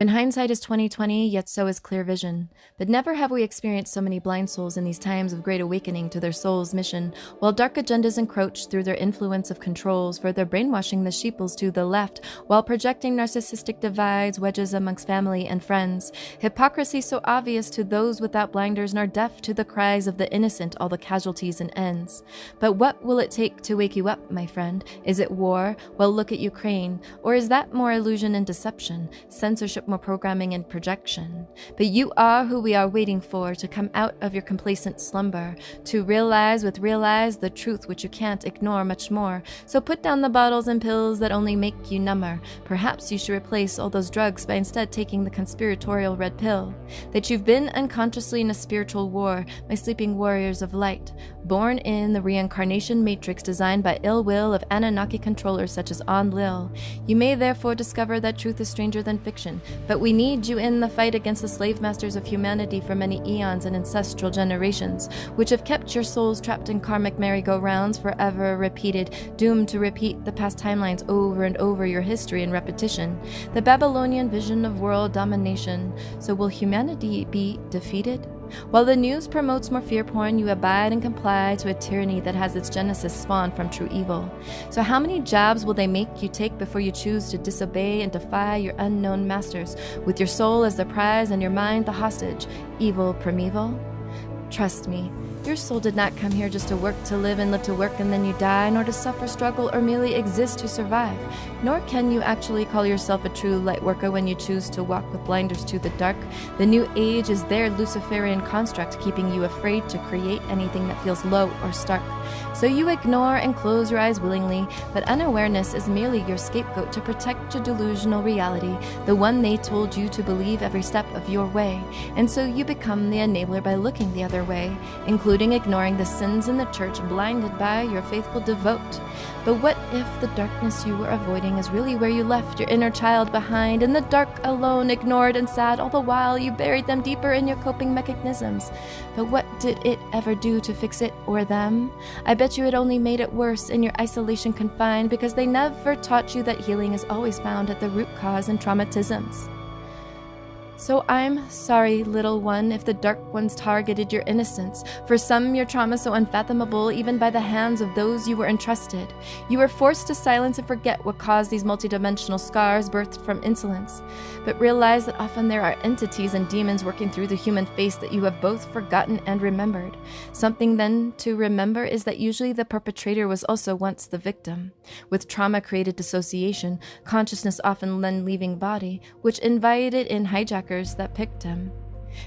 And hindsight is 20/20, yet so is clear vision. But never have we experienced so many blind souls in these times of great awakening to their soul's mission, while dark agendas encroach through their influence of controls, further brainwashing the sheeples to the left, while projecting narcissistic divides, wedges amongst family and friends. Hypocrisy so obvious to those without blinders, nor deaf to the cries of the innocent, all the casualties and ends. But what will it take to wake you up, my friend? Is it war? Well, look at Ukraine. Or is that more illusion and deception, censorship, more programming and projection? But you are who we are waiting for, to come out of your complacent slumber, to realize the truth which you can't ignore much more. So put down the bottles and pills that only make you number. Perhaps you should replace all those drugs by instead taking the conspiratorial red pill. That you've been unconsciously in a spiritual war, my sleeping warriors of light, born in the reincarnation matrix designed by ill will of Anunnaki controllers such as Enlil. You may therefore discover that truth is stranger than fiction, but we need you in the fight against the slave masters of humanity for many eons and ancestral generations, which have kept your souls trapped in karmic merry-go-rounds forever repeated, doomed to repeat the past timelines over and over, your history in repetition. The Babylonian vision of world domination. So will humanity be defeated? While the news promotes more fear porn, you abide and comply to a tyranny that has its genesis spawned from true evil. So how many jabs will they make you take before you choose to disobey and defy your unknown masters, with your soul as the prize and your mind the hostage, evil primeval? Trust me, your soul did not come here just to work to live and live to work and then you die, nor to suffer, struggle, or merely exist to survive. Nor can you actually call yourself a true light worker when you choose to walk with blinders to the dark. The new age is their Luciferian construct, keeping you afraid to create anything that feels low or stark. So you ignore and close your eyes willingly, but unawareness is merely your scapegoat to protect your delusional reality, the one they told you to believe every step of your way. And so you become the enabler by looking the other way, including ignoring the sins in the church, blinded by your faithful devote. But what if the darkness you were avoiding is really where you left your inner child behind, in the dark, alone, ignored and sad, all the while you buried them deeper in your coping mechanisms? But what did it ever do to fix it or them? I bet you it only made it worse in your isolation confined, because they never taught you that healing is always found at the root cause in traumatisms. So I'm sorry, little one, if the dark ones targeted your innocence. For some, your trauma so unfathomable, even by the hands of those you were entrusted. You were forced to silence and forget what caused these multidimensional scars birthed from insolence. But realize that often there are entities and demons working through the human face that you have both forgotten and remembered. Something then to remember is that usually the perpetrator was also once the victim. With trauma-created dissociation, consciousness often then leaving body, which invited in hijackers that picked him.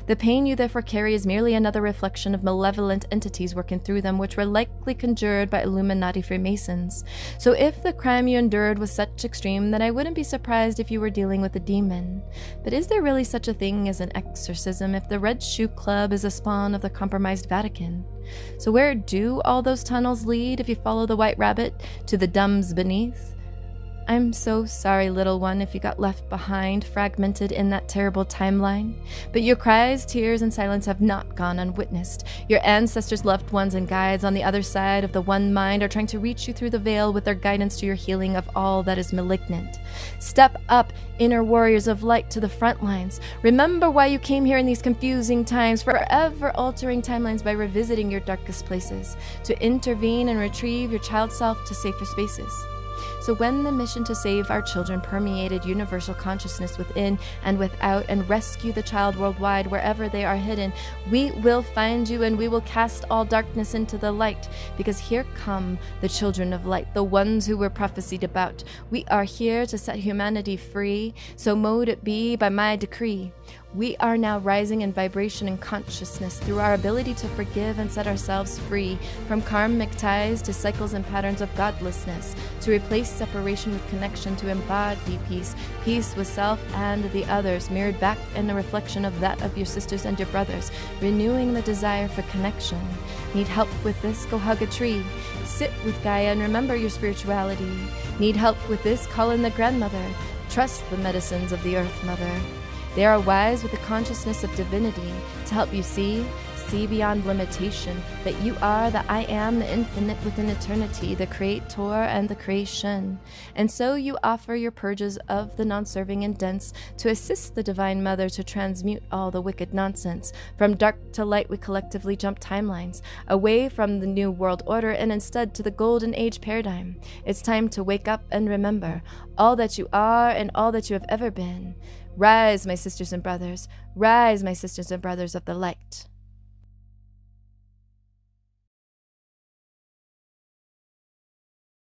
The pain you therefore carry is merely another reflection of malevolent entities working through them, which were likely conjured by Illuminati Freemasons. So if the crime you endured was such extreme, then I wouldn't be surprised if you were dealing with a demon. But is there really such a thing as an exorcism if the Red Shoe Club is a spawn of the compromised Vatican? So where do all those tunnels lead if you follow the White Rabbit to the dumbs beneath? I'm so sorry, little one, if you got left behind, fragmented in that terrible timeline. But your cries, tears, and silence have not gone unwitnessed. Your ancestors, loved ones, and guides on the other side of the one mind are trying to reach you through the veil with their guidance to your healing of all that is malignant. Step up, inner warriors of light, to the front lines. Remember why you came here in these confusing times, forever altering timelines by revisiting your darkest places, to intervene and retrieve your child self to safer spaces. So when the mission to save our children permeated universal consciousness within and without, and rescue the child worldwide wherever they are hidden, we will find you and we will cast all darkness into the light, because here come the children of light, the ones who were prophesied about. We are here to set humanity free, so mote it be by my decree. We are now rising in vibration and consciousness through our ability to forgive and set ourselves free from karmic ties to cycles and patterns of godlessness, to replace separation with connection, to embody peace, peace with self and the others, mirrored back in the reflection of that of your sisters and your brothers, renewing the desire for connection. Need help with this? Go hug a tree. Sit with Gaia and remember your spirituality. Need help with this? Call in the grandmother. Trust the medicines of the Earth Mother. They are wise with the consciousness of divinity to help you see, see beyond limitation, that you are the I am, the infinite within eternity, the creator and the creation. And so you offer your purges of the non-serving and dense to assist the Divine Mother to transmute all the wicked nonsense. From dark to light we collectively jump timelines, away from the new world order and instead to the golden age paradigm. It's time to wake up and remember all that you are and all that you have ever been. Rise, my sisters and brothers. Rise, my sisters and brothers of the light.